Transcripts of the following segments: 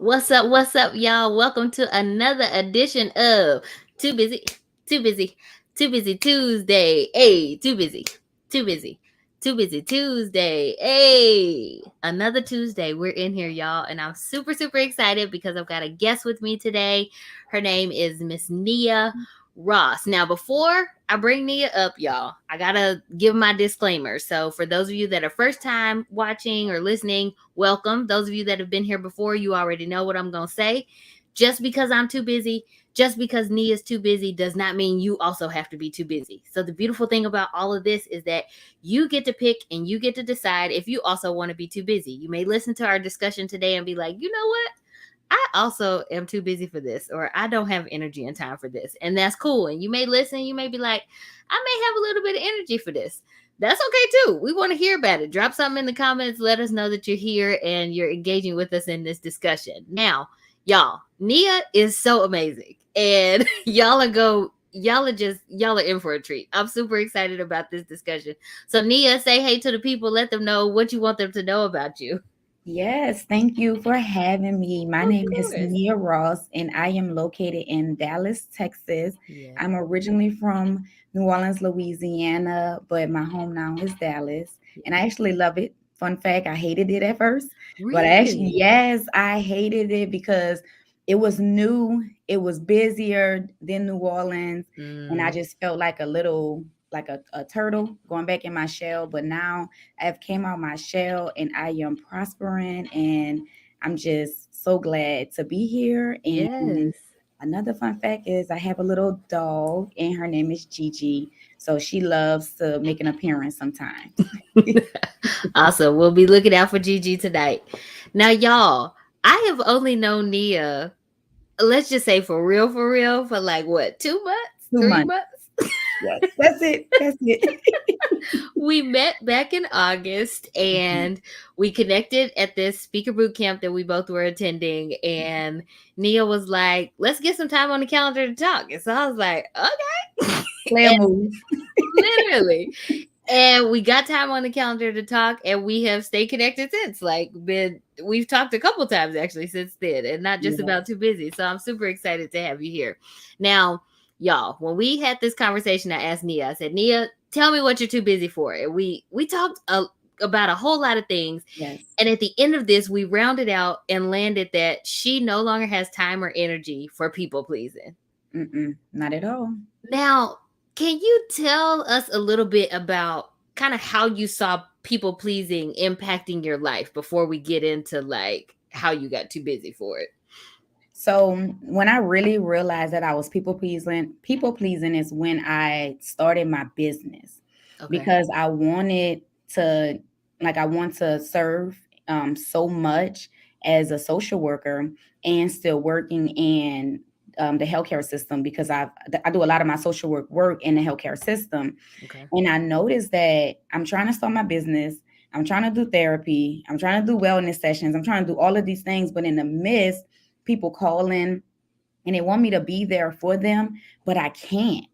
What's up, y'all? Welcome to another edition of Too Busy, Too Busy, Too Busy Tuesday. Hey, too busy, too busy, too busy Tuesday. Hey, another Tuesday. We're in here, y'all, and I'm super excited because I've got a guest with me today. Her name is Miss Nia Ross. Now, before I bring Nia up, y'all, I gotta give my disclaimer. So, for those of you that are first time watching or listening, welcome. Those of you that have been here before, you already know what I'm gonna say. Just because I'm too busy, just because Nia's too busy, does not mean you also have to be too busy. So, the beautiful thing about all of this is that you get to pick and you get to decide if you also want to be too busy. You may listen to our discussion today and be like, you know what? I also am too busy for this, or I don't have energy and time for this. And that's cool. And you may listen, you may be like, I may have a little bit of energy for this. That's okay too. We want to hear about it. Drop something in the comments. Let us know that you're here and you're engaging with us in this discussion. Now, y'all, Nia is so amazing. And y'all are in for a treat. I'm super excited about this discussion. So Nia, say hey to the people, let them know what you want them to know about you. Yes, thank you for having me. My Of name is course. Nia Ross, and I am located in Dallas, Texas. Yeah. I'm originally from New Orleans, Louisiana, but my home now is Dallas, and I actually love it. Fun fact, I hated it at first, but Really? yes, I hated it because it was new, it was busier than New Orleans, and I Mm, just felt like a turtle going back in my shell. But now I've came out my shell and I am prospering, and I'm just so glad to be here. And yes. another fun fact is I have a little dog and her name is Gigi. So she loves to make an appearance sometimes. Awesome. We'll be looking out for Gigi tonight. Now, y'all, I have only known Nia, let's just say for real, for like what, 2 months, 2 months. 3 months? Yes, that's it. That's it. We met back in August and we connected at this speaker boot camp that we both were attending. And Nia was like, let's get some time on the calendar to talk. And so I was like, okay. Player And move. literally. And we got time on the calendar to talk, and we have stayed connected since. Like, we've talked a couple times actually since then, and not just Yeah. about too busy. So I'm super excited to have you here. Now, y'all, when we had this conversation, I asked Nia. I said, Nia, tell me what you're too busy for. And we talked about a whole lot of things. Yes. And at the end of this, we rounded out and landed that she no longer has time or energy for people pleasing. Not at all. Now, can you tell us a little bit about kind of how you saw people pleasing impacting your life before we get into like how you got too busy for it? So when I really realized that I was people pleasing is when I started my business Okay. because to I want to serve so much as a social worker and still working in the healthcare system because I do a lot of my social work in the healthcare system. Okay. And I noticed that I'm trying to start my business. I'm trying to do therapy. I'm trying to do wellness sessions. I'm trying to do all of these things. But in the midst, people calling and they want me to be there for them, but I can't.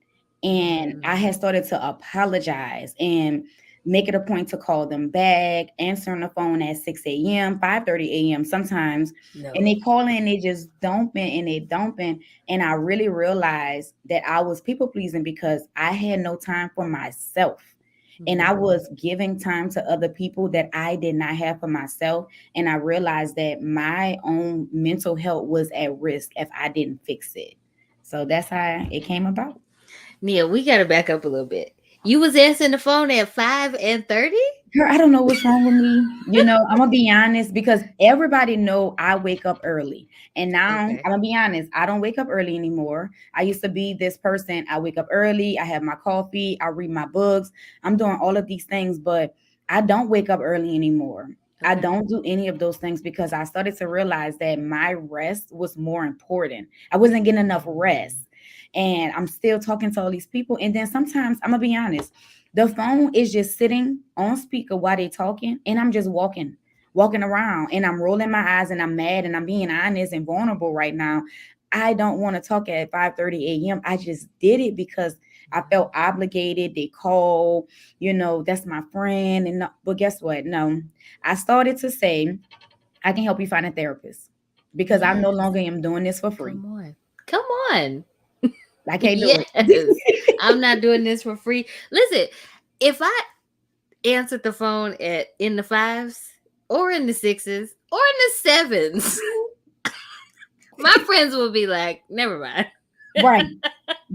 And I Mm, had started to apologize and make it a point to call them back, answering the phone at 6 a.m., 5:30 a.m. sometimes. And no. they call in, they just dumping and they dumping. And I really realized that I was people pleasing because I had no time for myself. And I Mm. was giving time to other people that I did not have for myself. And I realized that my own mental health was at risk if I didn't fix it. So that's how it came about. Nia, we gotta back up a little bit. You was answering the phone at 5 and 30? Girl, I don't know what's wrong with me. I'm gonna be honest because everybody know I wake up early. And now I'm Okay. gonna be honest, I don't wake up early anymore. I used to be this person. I wake up early, I have my coffee, I read my books, I'm doing all of these things, but I don't wake up early anymore. I Okay. don't do any of those things because I started to realize that my rest was more important. I wasn't getting enough Mm. rest. And I'm still talking to all these people. And then sometimes I'm gonna be honest. The phone is just sitting on speaker while they talking, and I'm just walking around, and I'm rolling my eyes, and I'm mad, and I'm being honest and vulnerable right now. I don't want to talk at 5:30 a.m. I just did it because I felt obligated. They call, that's my friend. And but guess what? No, I started to say, I can help you find a therapist. because I no longer am doing this for free. Come on. Come on. I can't do Yes. it. I'm not doing this for free. Listen, if I answered the phone in the fives or in the sixes or in the sevens, my friends will be like, never mind. Right.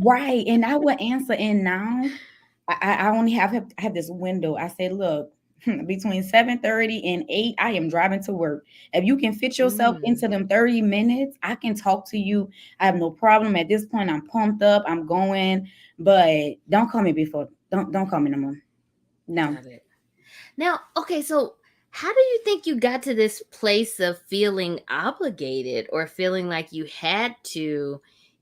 Right. And I would answer. And now I only I have this window. I say, look, between 7:30 and 8, I am driving to work. If you can fit yourself Mm, into them 30 minutes, I can talk to you. I have no problem. At this point, I'm pumped up. I'm going. But don't call me before. Don't call me no more. No. got it. Now, okay, so how do you think you got to this place of feeling obligated or feeling like you had to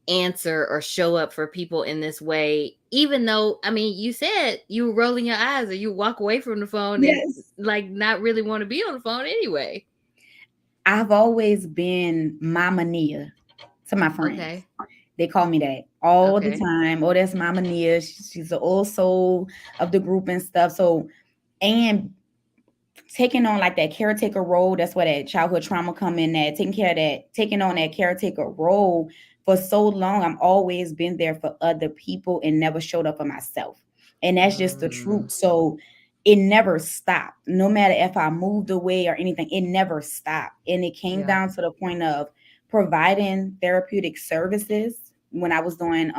answer or show up for people in this way, even though, I mean, you said you were rolling your eyes or you walk away from the phone and Yes. like not really want to be on the phone anyway? I've always been Mama Nia to my friends. Okay. They call me that all the Okay. time. Oh, that's Mama Nia. She's the old soul of the group and stuff. So, and taking on like that caretaker role, that's where that childhood trauma come in, that taking care of that, taking on that caretaker role for so long. I'm always been there for other people and never showed up for myself. And that's just the Mm, truth. So it never stopped. No matter if I moved away or anything, it never stopped. And it came yeah. down to the point of providing therapeutic services. When I was doing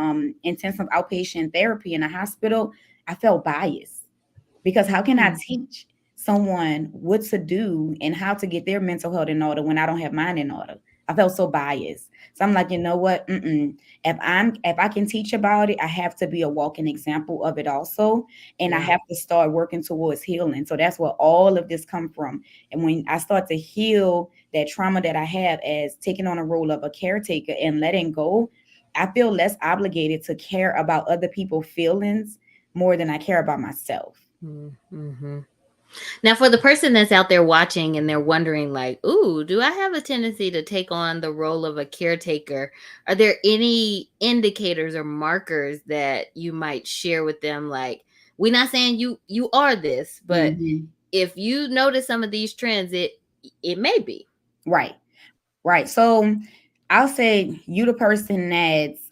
intensive outpatient therapy in a hospital, I felt biased because how can I Mm, teach someone what to do and how to get their mental health in order when I don't have mine in order? I felt so biased. So I'm like, you know what? If I can teach about it, I have to be a walking example of it also, and I yeah. have to start working towards healing. So that's where all of this come from. And when I start to heal that trauma that I have as taking on a role of a caretaker and letting go, I feel less obligated to care about other people's feelings more than I care about myself. Mm-hmm. Now, for the person that's out there watching and they're wondering, like, ooh, do I have a tendency to take on the role of a caretaker? Are there any indicators or markers that you might share with them? Like, we're not saying you are this, but Mhm. if you notice some of these trends, it may be. Right. Right. So I'll say you the person that's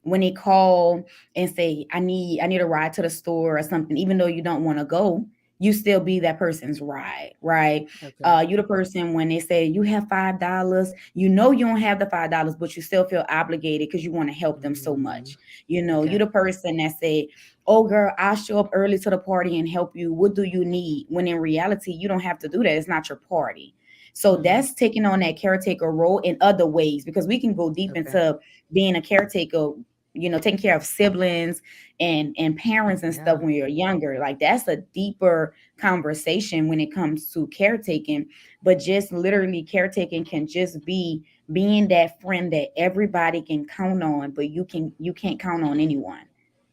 when they call and say, I need a ride to the store or something, even though you don't want to go, you still be that person's ride, right? Okay. You the person when they say you have $5, you know you don't have the $5, but you still feel obligated because you want to help them so Mm, much. You know, you okay. the person that say, oh girl, I'll show up early to the party and help you. What do you need? When in reality, you don't have to do that. It's not your party. So Mm, that's taking on that caretaker role in other ways because we can go deep okay. into being a caretaker, you know, taking care of siblings and parents and stuff Yeah. when you're younger. Like that's a deeper conversation when it comes to caretaking. But just literally caretaking can just be being that friend that everybody can count on, but you can't count on anyone.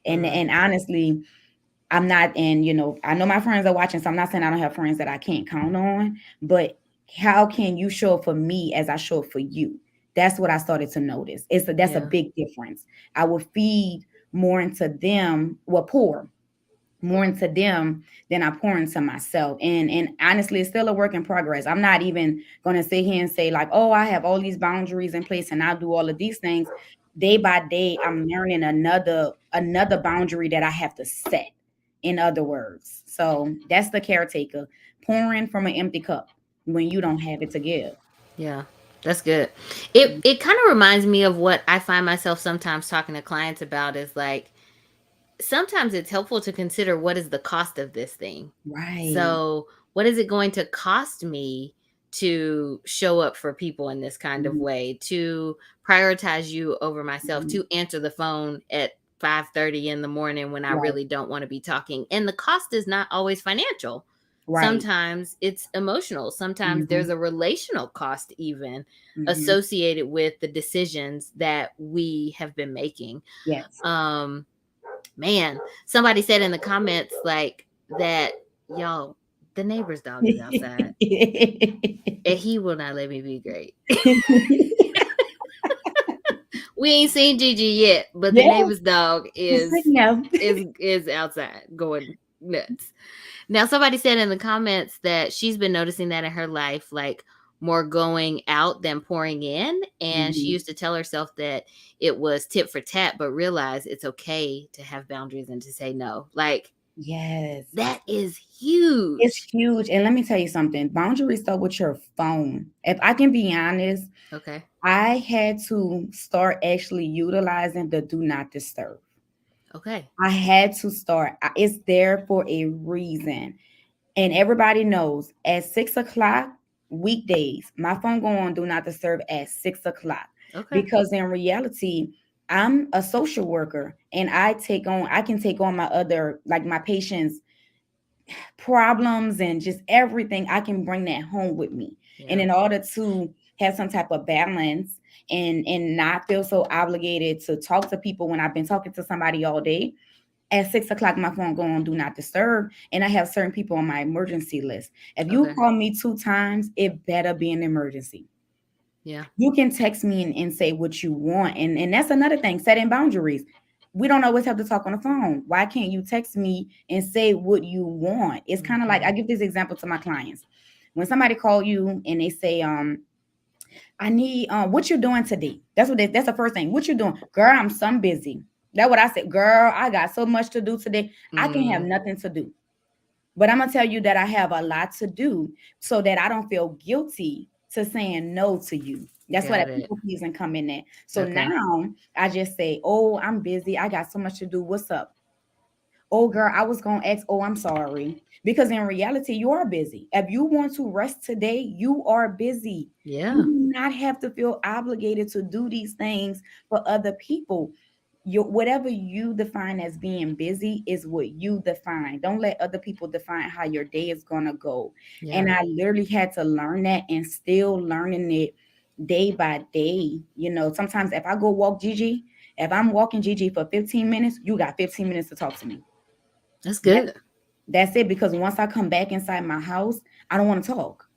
Mm, And honestly, I'm not, and you know, I know my friends are watching, so I'm not saying I don't have friends that I can't count on, but how can you show up for me as I show up for you? That's what I started to notice. That's a yeah. big difference. I will feed more into them, well, pour more into them than I pour into myself. And honestly, it's still a work in progress. I'm not even gonna sit here and say, like, oh, I have all these boundaries in place and I'll do all of these things. Day by day, I'm learning another boundary that I have to set, in other words. So that's the caretaker, pouring from an empty cup when you don't have it to give. Yeah. That's good. It kind of reminds me of what I find myself sometimes talking to clients about is like sometimes it's helpful to consider what is the cost of this thing. Right. So, what is it going to cost me to show up for people in this kind of Mhm. way, to prioritize you over myself, Mhm. to answer the phone at 5:30 in the morning when I Right. really don't want to be talking. And the cost is not always financial. Right. Sometimes it's emotional. Sometimes Hmm. there's a relational cost even Hmm. associated with the decisions that we have been making. Yes. Um Man, somebody said in the comments like that, yo, the neighbor's dog is outside and he will not let me be great. We ain't seen Gigi yet, but the Yeah, neighbor's dog just sitting there. is outside going nuts. Now somebody said in the comments that she's been noticing that in her life, like more going out than pouring in. And she Mhm. used to tell herself that it was tit for tat, but realize it's okay to have boundaries and to say no. Like, Yes. that is It's huge. huge. And let me tell you something. Boundaries start with your phone. If I can be honest, Okay. I had to start actually utilizing the do not disturb. Okay. I had to start. It's there for a reason. And everybody knows at 6 o'clock, weekdays, my phone go on do not disturb at 6 o'clock. Okay. Because in reality, I'm a social worker and I can take on my other, like my patients' problems and just everything. I can bring that home with me. And Yeah. in order to have some type of balance and not feel so obligated to talk to people when I've been talking to somebody all day, at 6 o'clock, my phone go on do not disturb, and I have certain people on my emergency list. If you Okay. call me 2 times, it better be an emergency. Yeah. You can text me and say what you want, and that's another thing. Setting boundaries. We don't always have to talk on the phone. Why can't you text me and say what you want? It's kind of like, I Hmm. give this example to my clients. When somebody call you and they say, I need what you doing today? That's the first thing. What you doing? Girl, I'm some busy. That's what I said. Girl, I got so much to do today. I can have Mm, nothing to do. But I'm gonna tell you that I have a lot to do so that I don't feel guilty to saying no to you. That's where got that it. people pleasing come in at. So Okay. now I just say, oh, I'm busy. I got so much to do. What's up? Oh, girl, I was going to ask, oh, I'm sorry. Because in reality, you are busy. If you want to rest today, you are busy. You Yeah. do not have to feel obligated to do these things for other people. Whatever you define as being busy is what you define. Don't let other people define how your day is going to go. And Yeah. I literally had to learn that and still learning it day by day. Sometimes if I go walk Gigi, if I'm walking Gigi for 15 minutes, you got 15 minutes to talk to me. That's That good. that's it. Because once I come back inside my house, I don't want to talk.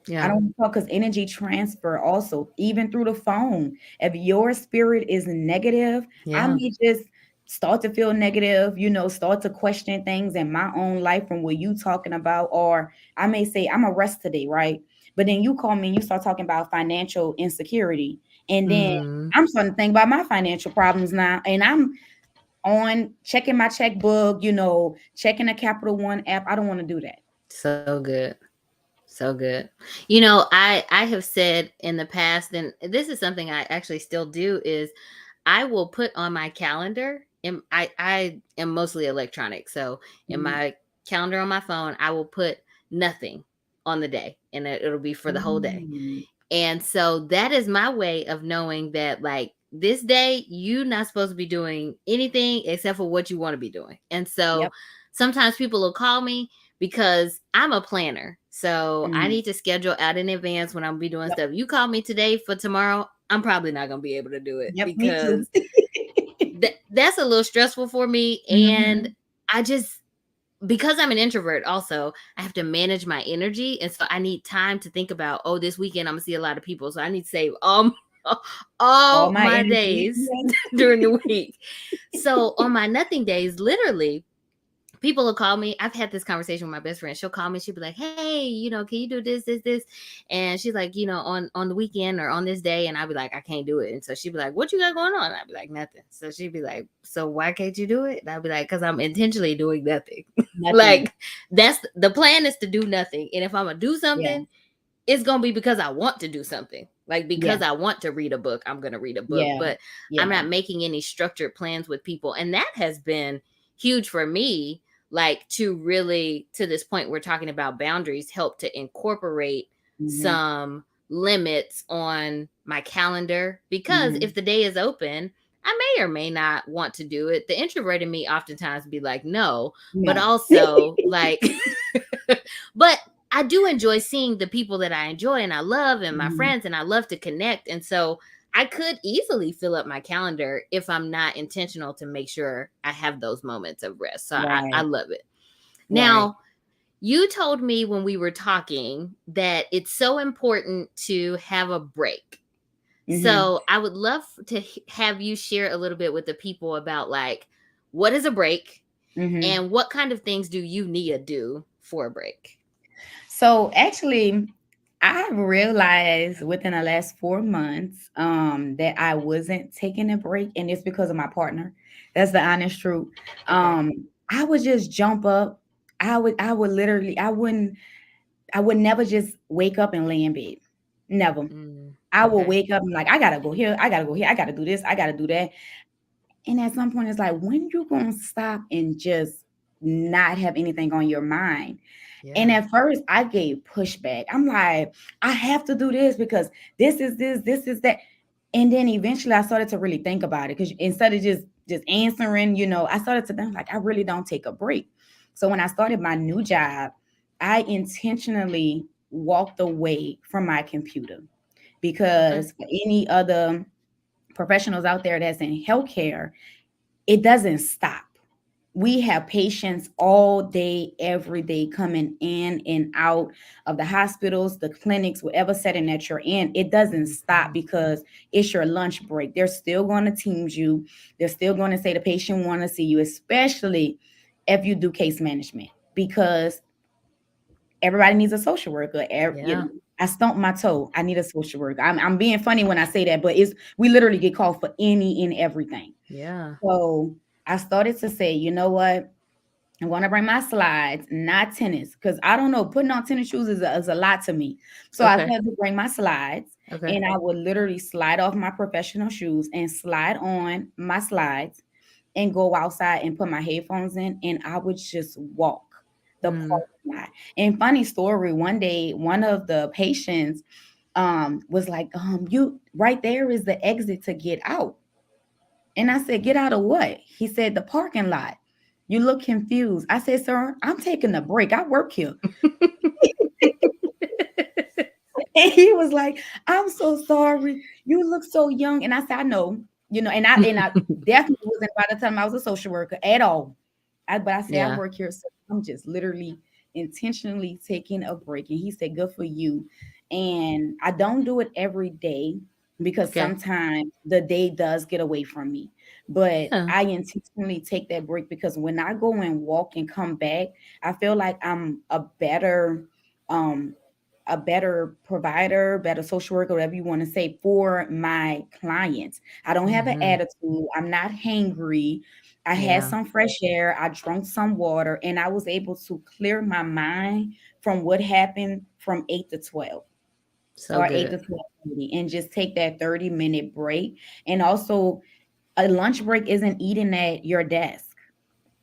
I Yeah. don't want to talk because energy transfer also, even through the phone. If your spirit is negative, I Yeah. may just start to feel negative, start to question things in my own life from what you talking about. Or I may say, I'm a rest today, right? But then you call me and you start talking about financial insecurity. And then Hmm. I'm starting to think about my financial problems now. And I'm on checking my checkbook, checking the Capital One app. I don't want to do that. So good. So good. I have said in the past, and this is something I actually still do, is I will put on my calendar, and I am mostly electronic. So in Mhm. my calendar on my phone, I will put nothing on the day, and it'll be for the whole day. Mm. And so that is my way of knowing that, like, this day you're not supposed to be doing anything except for what you want to be doing. And so Yep. sometimes people will call me because I'm a planner. So I Mhm. need to schedule out in advance when I'm be doing Yep. stuff. You call me today for tomorrow, I'm probably not going to be able to do it Yep. Me too. because that's a little stressful for me. And Mhm. I just, because I'm an introvert also, I have to manage my energy. And so I need time to think about, oh, this weekend I'm gonna see a lot of people. So I need to save All all my my energy. days Yes. during the week. So on my nothing days, literally, people will call me. I've had this conversation with my best friend. She'll call me. She'll be like, "Hey, can you do this?" And she's like, on the weekend or on this day, and I'll be like, "I can't do it." And so she'd be like, "What you got going on?" I'd be like, "Nothing." So she'd be like, "So why can't you do it?" And I'd be like, "Cause I'm intentionally doing nothing." Nothing. Like, that's the plan, is to do nothing. And if I'm gonna do Yeah. something, it's gonna be because I want to do something. Like, Yeah. because I want to read a book, I'm gonna read a book. Yeah. But I'm Yeah. not making any structured plans with people. And that has been huge for me, like, to really, to this point we're talking about boundaries, help to incorporate Mhm. some limits on my calendar. Because Mhm. if the day is open, I may or may not want to do it. The introvert in me oftentimes be like, no, but No. also like but I do enjoy seeing the people that I enjoy and I love, and my Mhm. friends, and I love to connect. And so I could easily fill up my calendar if I'm not intentional to make sure I have those moments of rest. So I Right. love it. Right. Now, you told me when we were talking that it's so important to have a break. Mhm. So I would love to have you share a little bit with the people about, like, what is a break Mhm. and what kind of things do you need to do for a break? So actually, I realized within the last 4 months that I wasn't taking a break, and it's because of my partner. That's the honest truth. Okay. I would just jump up. I would literally, I would never just wake up and lay in bed. Never. I will Okay. wake up and like, I gotta go here, I gotta go here, I gotta do this, I gotta do that. And at some point, it's like, when you gonna stop and just not have anything on your mind? And Yeah. at first, I gave pushback. I'm like, I have to do this because this is that. And then eventually, I started to really think about it because instead of just answering, I started to think like I really don't take a break. So when I started my new job, I intentionally walked away from my computer Okay. because for any other professionals out there that's in healthcare, it doesn't stop. We have patients all day, every day coming in and out of the hospitals, the clinics, whatever setting that you're in. It doesn't stop Mhm. because it's your lunch break. They're still going to teams you. They're still going to say the patient want to see you, especially if you do case management, because everybody needs a social worker. Yeah. I stumped my toe. I need a social worker. I'm being funny when I say that, but it's we literally get called for any and everything. Yeah. So I started to say, you know what? I'm going to bring my slides, not tennis, because I don't know, putting on tennis shoes is a lot to me. So I Okay. had to bring my slides, Okay. and I would literally slide off my professional shoes and slide on my slides and go outside and put my headphones in, and I would just walk the Mm. parking lot. And funny story, one day, one of the patients was like, you right there is the exit to get out. And I said, get out of what? He said, the parking lot. You look confused. I said, sir, I'm taking a break. I work here. And he was like, I'm so sorry. You look so young. And I said, I know, and I definitely wasn't by the time I was a social worker at all. But I said, I Yeah. work here. So I'm just literally intentionally taking a break. And he said, good for you. And I don't do it every day because Okay. sometimes the day does get away from me. But Yeah. I intentionally take that break because when I go and walk and come back, I feel like I'm um, a better provider, better social worker, whatever you want to say, for my clients. I don't have an Hmm. attitude. I'm not hangry. I had Yeah. some fresh air. I drank some water, and I was able to clear my mind from what happened from 8 to 12 So or 8 good. to 12:30, and just take that 30-minute break. And also, a lunch break isn't eating at your desk.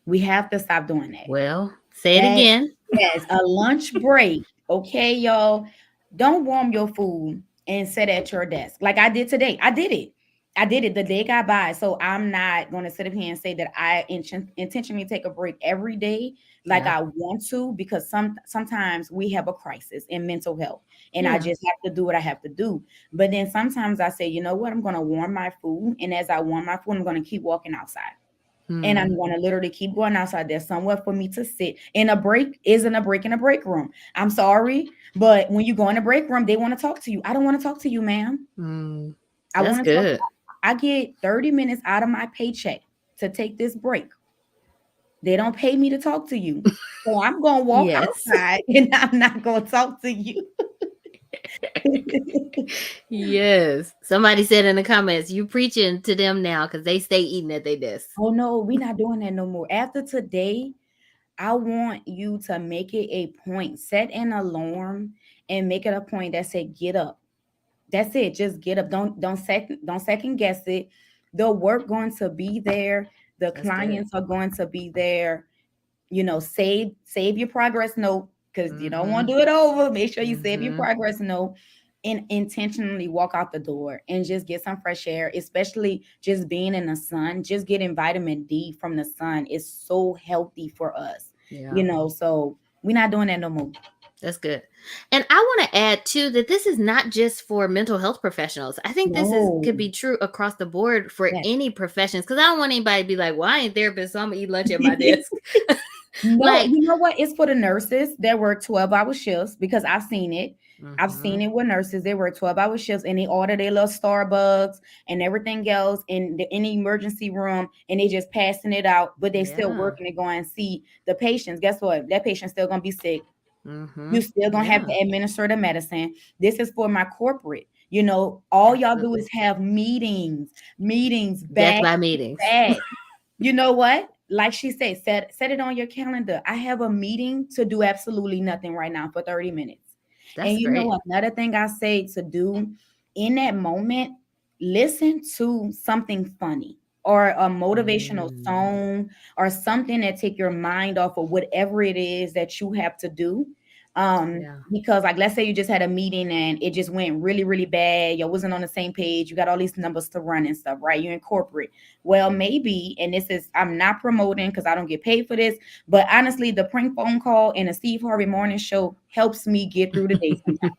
We have to stop doing that. Well, say it That again. yes, a lunch break. Okay, y'all. Don't warm your food and sit at your desk like I did today. I did it. I did it. The day got by. So I'm not going to sit up here and say that I intentionally take a break every day like Yeah. I want to, because sometimes we have a crisis in mental health and I Yeah. just have to do what I have to do. But then sometimes I say, you know what? I'm going to warm my food. And as I warm my food, I'm going to keep walking outside. And Hmm. I'm going to literally keep going outside. There's somewhere for me to sit. And a break isn't a break in a break room. I'm sorry, but when you go in a break room, they want to talk to you. I don't want to talk to you, ma'am. Mm. I That's want to talk. good. I get 30 minutes out of my paycheck to take this break. They don't pay me to talk to you. So I'm going to walk Yes. outside and I'm not going to talk to you. Yes. Somebody said in the comments, you preaching to them now because they stay eating at their desk. Oh, no, we're not doing that no more. After today, I want you to make it a point. Set an alarm and make it a point that say get up. That's it. Just get up. Don't second guess it. The work going to be there. The That's good. clients are going to be there. Save your progress note because you don't want Mm-hmm. to do it over. Make sure you save your Mm-hmm. progress note and intentionally walk out the door and just get some fresh air, especially just being in the sun. Just getting vitamin D from the sun is so healthy for us. Yeah. So we're not doing that no more. That's good. And I want to add too that this is not just for mental health professionals. I think this is No. could be true across the board for Yes. any professions because I don't want anybody to be like, "Well, I ain't therapist, so I'm gonna eat lunch at my desk." No, Like, you know what? It's for the nurses that work 12-hour shifts because I've seen it. I've mm-hmm. seen it with nurses. They work 12-hour shifts and they order their little Starbucks and everything else in the emergency room and they just passing it out, but they still Yeah. working to go and see the patients. Guess what? That patient's still gonna be sick. You still gonna have Yeah. to administer the medicine. This is for my corporate. All y'all do is Absolutely. have meetings Death back by to meetings. back. You know what? Like she said, set it on your calendar. I have a meeting to do absolutely nothing right now for 30 minutes. And That's great. another thing I say to do in that moment, listen to something funny or a motivational Mm, song or something that take your mind off of whatever it is that you have to do. yeah. Because like let's say you just had a meeting and it just went really, really bad. You wasn't on the same page. You got all these numbers to run and stuff, right? You're in corporate. Well, maybe, and this is I'm not promoting because I don't get paid for this, but honestly, the prank phone call and the Steve Harvey morning show helps me get through the day sometimes.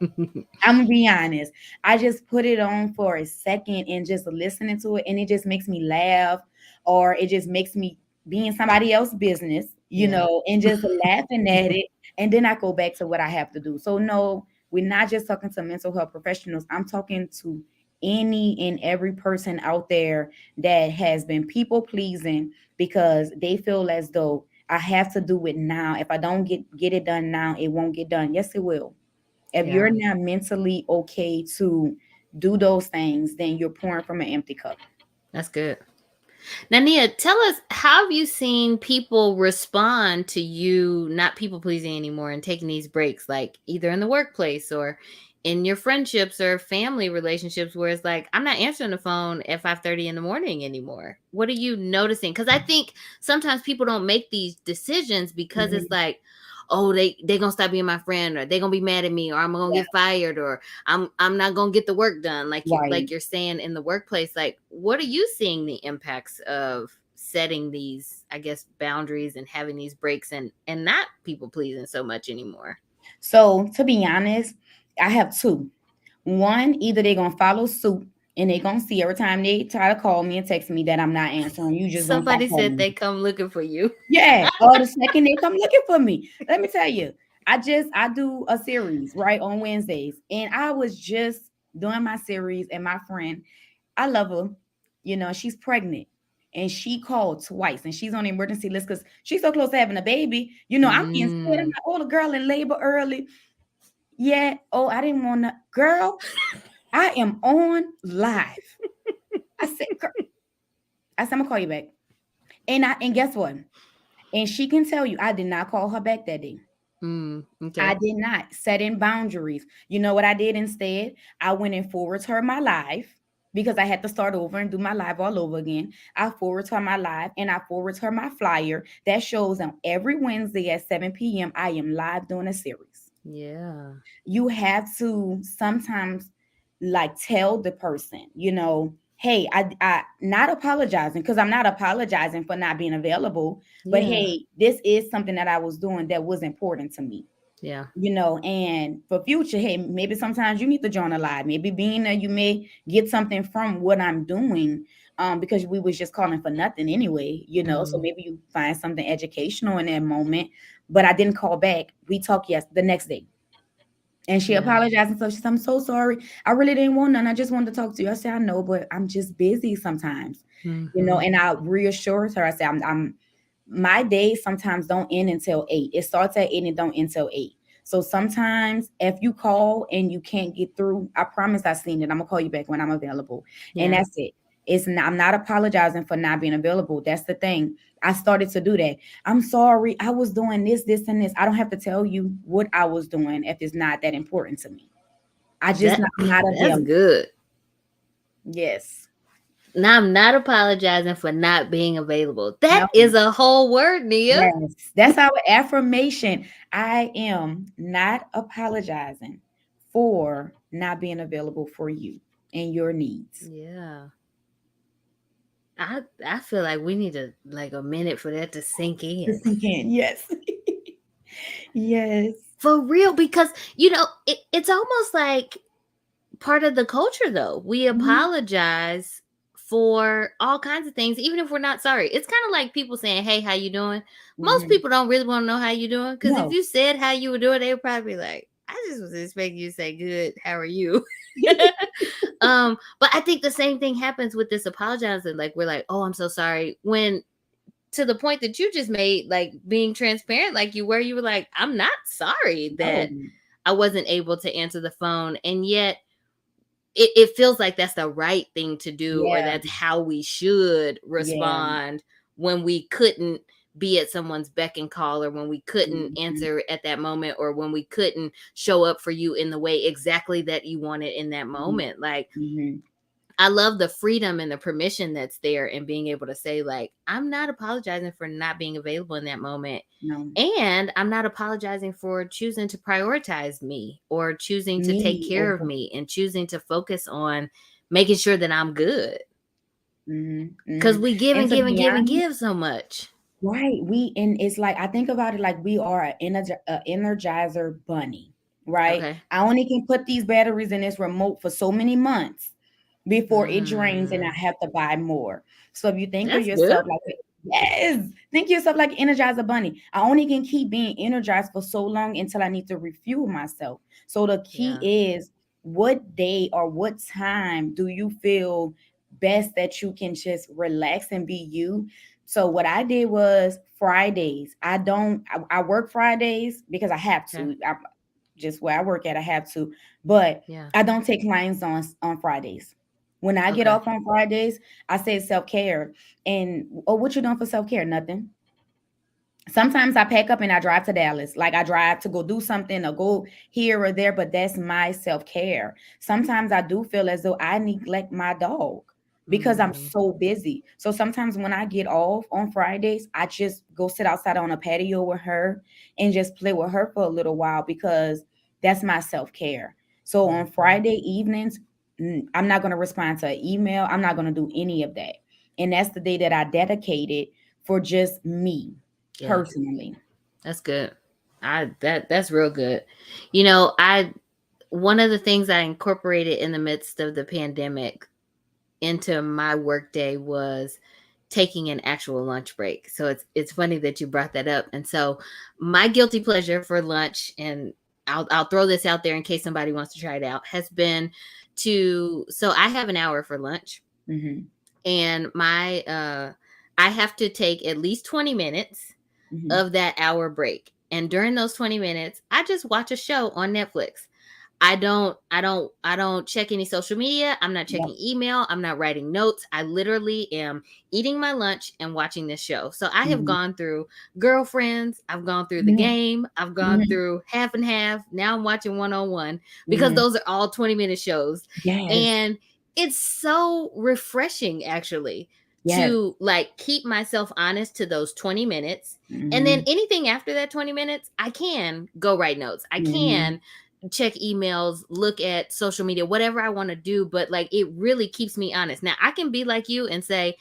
I'm gonna be honest. I just put it on for a second and just listening to it, and it just makes me laugh, or it just makes me be in somebody else's business, yeah. and just laughing at it. And then I go back to what I have to do. So no, we're not just talking to mental health professionals. I'm talking to any and every person out there that has been people pleasing because they feel as though I have to do it now. If I don't get it done now, it won't get done. Yes, it will. If you're Yeah. not mentally okay to do those things, then you're pouring from an empty cup. That's good. Now, Nia, tell us, how have you seen people respond to you not people pleasing anymore and taking these breaks, like either in the workplace or in your friendships or family relationships, where it's like, I'm not answering the phone at 5:30 in the morning anymore? What are you noticing? Because I think sometimes people don't make these decisions because it's Mhm. like, oh, they gonna stop being my friend, or they gonna be mad at me, or I'm gonna Yeah, get fired, or I'm not gonna get the work done, like right. you're saying in the workplace. Like, what are you seeing the impacts of setting these, I guess, boundaries and having these breaks, and not people pleasing so much anymore? So to be honest, I have two. One, either they're gonna follow suit and they're gonna see every time they try to call me and text me that I'm not answering. You just gonna stop Somebody said calling they me. come looking for you. Yeah. Or the second they come looking for me. Let me tell you, I do a series right on Wednesdays, and I was just doing my series, and my friend, I love her. She's pregnant. And she called twice, and she's on the emergency list because she's so close to having a baby. I'm getting scared. I'm Mm. like, oh, the girl in labor early. Yeah. Oh, I didn't want to. Girl, I am on live. I said, I'm gonna call you back. And guess what? And she can tell you, I did not call her back that day. I Okay. did not set in boundaries. You know what I did instead? I went and forwarded her my live because I had to start over and do my live all over again. I forwarded her my live and I forwarded her my flyer that shows on every Wednesday at 7 p.m. I am live doing a series. Yeah. You have to sometimes like tell the person, hey, I not apologizing because I'm not apologizing for not being available, but Yeah. hey, this is something that I was doing that was important to me. Yeah. And for future, hey, maybe sometimes you need to join a live. Maybe being there, you may get something from what I'm doing, because we was just calling for nothing anyway, so Mm. maybe you find something educational in that moment. But I didn't call back. We talked the next day. And she Yeah. apologized and so she said, I'm so sorry. I really didn't want none. I just wanted to talk to you. I said, I know, but I'm just busy sometimes, Mm-hmm. and I reassured her. I said, I'm my days sometimes don't end until 8. It starts at 8 and don't end until 8. So sometimes if you call and you can't get through, I promise I seen it. I'm gonna call you back when I'm available. And Yeah. that's it. I'm not apologizing for not being available. That's the thing. I started to do that. I'm sorry. I was doing this, and this. I don't have to tell you what I was doing if it's not that important to me. I just That not that's available. good. Yes. Now, I'm not apologizing for not being available. That No. is a whole word, Nia. Yes. That's our affirmation. I am not apologizing for not being available for you and your needs. Yeah. I feel like we need a minute for that to sink in. Just again, yes. Yes. For real, because it's almost like part of the culture, though. We Mhm. apologize for all kinds of things, even if we're not sorry. It's kind of like people saying, "Hey, how you doing?" Most Mhm. people don't really want to know how you doing, because if No. you said how you were doing, they would probably be like, "I just was expecting you to say good. How are you?" But I think the same thing happens with this apologizing. Like, we're like, "Oh, I'm so sorry," when to the point that you just made, like being transparent, like you were, you were like, I'm not sorry Oh, that I wasn't able to answer the phone. And yet it feels like that's the right thing to do, or yeah, that's how we should yeah. respond when we couldn't be at someone's beck and call, or when we couldn't Mhm, answer at that moment, or when we couldn't show up for you in the way exactly that you wanted in that mhm, moment. Like, mhm. I love the freedom and the permission that's there, and being able to say, like, I'm not apologizing for not being available in that moment. No, And I'm not apologizing for choosing to prioritize me, or choosing to take me care of over. me, and choosing to focus on making sure that I'm good. Mhm, Because mhm. we give And and to give and be give and honest, give so much. right, and it's like I think about it like we are a energizer bunny, right? Okay. I only can put these batteries in this remote for so many months before it drains and I Mm, have to buy more. So if you think of that's good. yourself like yes, think of yourself like Energizer Bunny. I only can keep being energized for so long until I need to refuel myself. So the key Yeah. is what day or what time do you feel best that you can just relax and be you? So what I did was Fridays. I work Fridays because I have Okay. to. Just where I work at, I have to, but Yeah. I don't take clients on Fridays. When I get Okay. off on Fridays, I say self care. And oh, what you doing for self care? Nothing. Sometimes I pack up and I drive to Dallas. Like I drive to go do something or go here or there, but that's my self care. Sometimes I do feel as though I neglect my dog because I'm Mm, so busy. So sometimes when I get off on Fridays, I just go sit outside on a patio with her and just play with her for a little while because that's my self care. So on mhm. Friday evenings, I'm not going to respond to an email. I'm not going to do any of that. And that's the day that I dedicated for just me Yeah. personally. That's good. That's real good. I one of the things I incorporated in the midst of the pandemic into my workday was taking an actual lunch break. So it's funny that you brought that up. And so my guilty pleasure for lunch, and I'll throw this out there in case somebody wants to try it out, has been to so I have an hour for lunch, Mhm, and my I have to take at least 20 minutes mhm. of that hour break. And during those 20 minutes, I just watch a show on Netflix. I don't check any social media. I'm not Yep. checking email. I'm not writing notes. I literally am eating my lunch and watching this show. So I have Mhm, gone through Girlfriends, I've gone through The mhm, Game, I've gone mhm, through Half and Half. Now I'm watching 101, because mhm. those are all 20-minute shows. Yes, And it's so refreshing, actually, yes. to like keep myself honest to those 20 minutes. And then Mhm, anything after that 20 minutes, I can go write notes. I mhm. can check emails, look at social media, whatever I want to do. But like, it really keeps me honest. Now, I can be like you and say,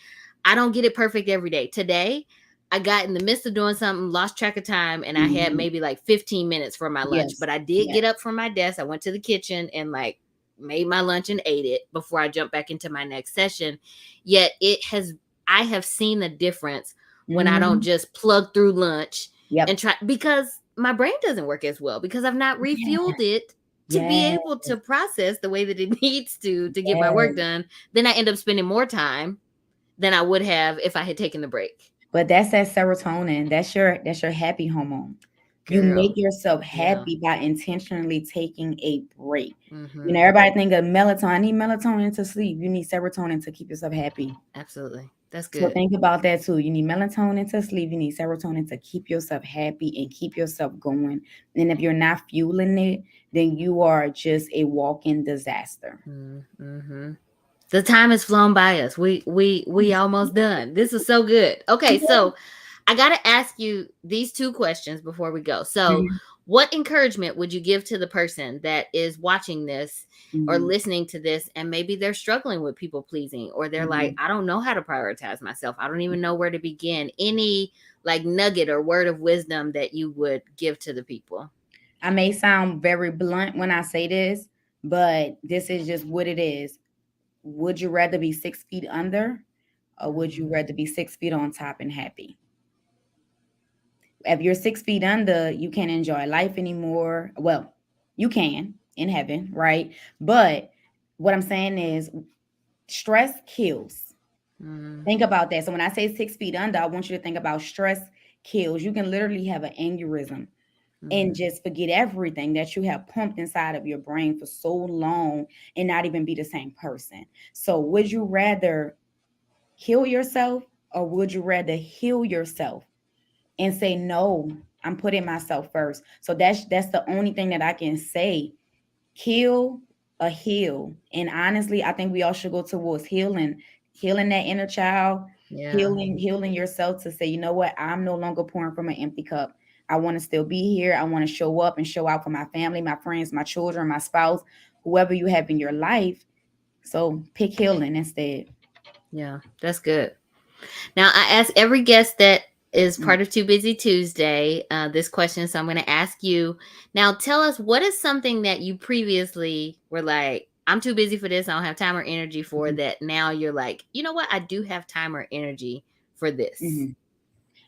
I don't get it perfect every day. Today, I got in the midst of doing something, lost track of time, and I had Mhm. maybe like 15 minutes for my lunch. Yes, But I did yes. get up from my desk. I went to the kitchen and like made my lunch and ate it before I jumped back into my next session. Yet I have seen the difference when I don't Mhm. just plug through lunch and Yep. try, because my brain doesn't work as well, because I've not Yeah, refueled it to be yes, able to process the way that it needs to get my work yes. done. Then I end up spending more time than I would have if I had taken the break. But that's that serotonin. That's your happy hormone. You make Girl. yourself Yeah. happy by intentionally taking a break. Mm-hmm. Everybody think of melatonin. I need melatonin to sleep. You need serotonin to keep yourself happy. Absolutely. That's So good. think about that too. You need melatonin to sleep. You need serotonin to keep yourself happy and keep yourself going. And if you're not fueling it, then you are just a walking disaster. Mm-hmm. The time has flown by us. We almost done. This is so good. Okay, so I got to ask you these two questions before we go. So, Mhm, what encouragement would you give to the person that is watching this or mhm, listening to this, and maybe they're struggling with people pleasing, or they're like, mhm. I don't know how to prioritize myself. I don't even know where to begin. Any like nugget or word of wisdom that you would give to the people? I may sound very blunt when I say this, but this is just what it is. Would you rather be 6 feet under, or would you Mm, rather be 6 feet on top and happy? If you're 6 feet under, you can't enjoy life anymore. Well, you can in heaven, right? But what I'm saying is stress kills. Mm, Think about that. So when I say 6 feet under, I want you to think about stress kills. You can literally have an aneurysm and mm, just forget everything that you have pumped inside of your brain for so long and not even be the same person. So would you rather kill yourself, or would you rather heal yourself and say, no, I'm putting myself first? So that's the only thing that I can say. Kill or heal. And honestly, I think we all should go towards healing that inner child, yeah. healing yourself to say, you know what, I'm no longer pouring from an empty cup. I want to still be here. I want to show up and show out for my family, my friends, my children, my spouse, whoever you have in your life. So pick healing instead. Yeah. That's good. Now, I ask every guest that is Mm, part of Too Busy Tuesday this question. So I'm going to ask you now, tell us, what is something that you previously were like, I'm too busy for this. I don't have time or energy for mhm, that. Now you're like, you know what? I do have time or energy for this. mhm.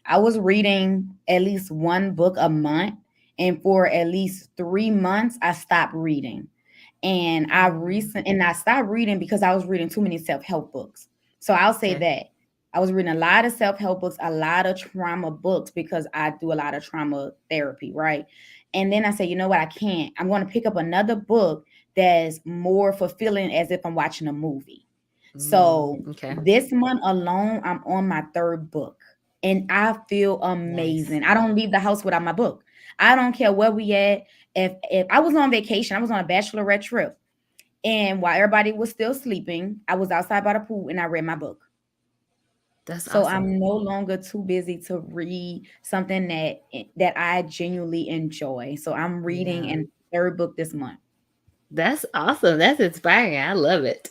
I was reading at least one book a month, and for at least 3 months, I stopped reading. And Mm, I stopped reading because I was reading too many self-help books. So I'll say okay. that. I was reading a lot of self-help books, a lot of trauma books because I do a lot of trauma therapy, right? And then I said, you know what, I can't. I'm going to pick up another book that's more fulfilling as if I'm watching a movie. Mm, So okay. this month alone, I'm on my third book and I feel Nice. amazing. I don't leave the house without my book. I don't care where we at. If I was on vacation, I was on a bachelorette trip, and while everybody was still sleeping, I was outside by the pool and I read my book. That's So awesome. I'm no longer too busy to read something that I genuinely enjoy. So I'm reading Yeah. in third book this month. That's awesome. That's inspiring. I love it.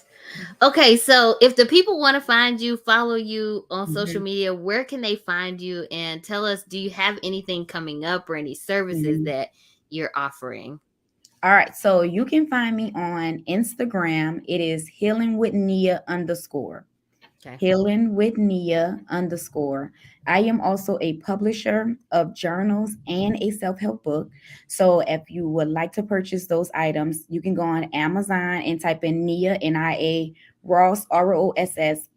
Okay, so if the people want to find you, follow you on social Mhm, media, where can they find you? And tell us, do you have anything coming up or any services mhm. that you're offering? All right. So you can find me on Instagram. It is healing with Nia underscore. Okay. Healing with Nia underscore. I am also a publisher of journals and a self help book. So if you would like to purchase those items, you can go on Amazon and type in Nia, Nia Ross, Ross,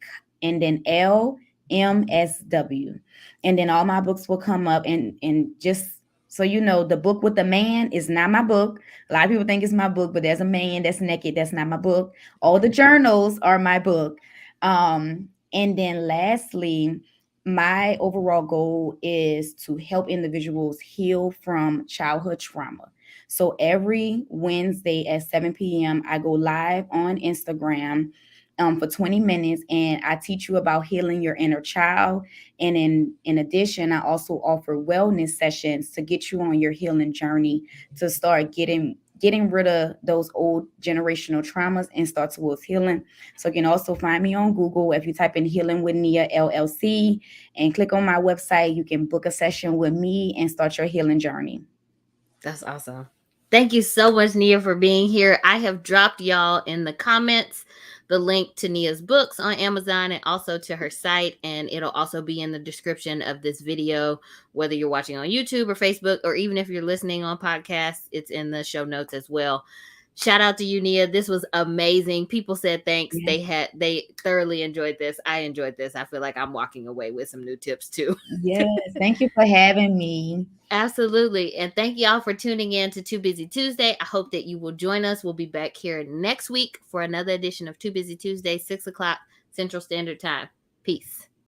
and then LMSW. And then all my books will come up. And just so you know, the book with the man is not my book. A lot of people think it's my book, but there's a man that's naked. That's not my book. All the journals are my book. And then lastly, my overall goal is to help individuals heal from childhood trauma. So every Wednesday at 7 p.m., I go live on Instagram for 20 minutes and I teach you about healing your inner child. And in addition, I also offer wellness sessions to get you on your healing journey to start getting rid of those old generational traumas and start towards healing. So you can also find me on Google. If you type in Healing with Nia LLC and click on my website, you can book a session with me and start your healing journey. That's awesome. Thank you so much, Nia, for being here. I have dropped y'all in the comments the link to Nia's books on Amazon and also to her site. And it'll also be in the description of this video, whether you're watching on YouTube or Facebook, or even if you're listening on podcasts, it's in the show notes as well. Shout out to you, Nia. This was amazing. People said thanks. Yeah. They thoroughly enjoyed this. I enjoyed this. I feel like I'm walking away with some new tips too. Yes. Thank you for having me. Absolutely. And thank y'all for tuning in to Too Busy Tuesday. I hope that you will join us. We'll be back here next week for another edition of Too Busy Tuesday, 6 o'clock Central Standard Time. Peace.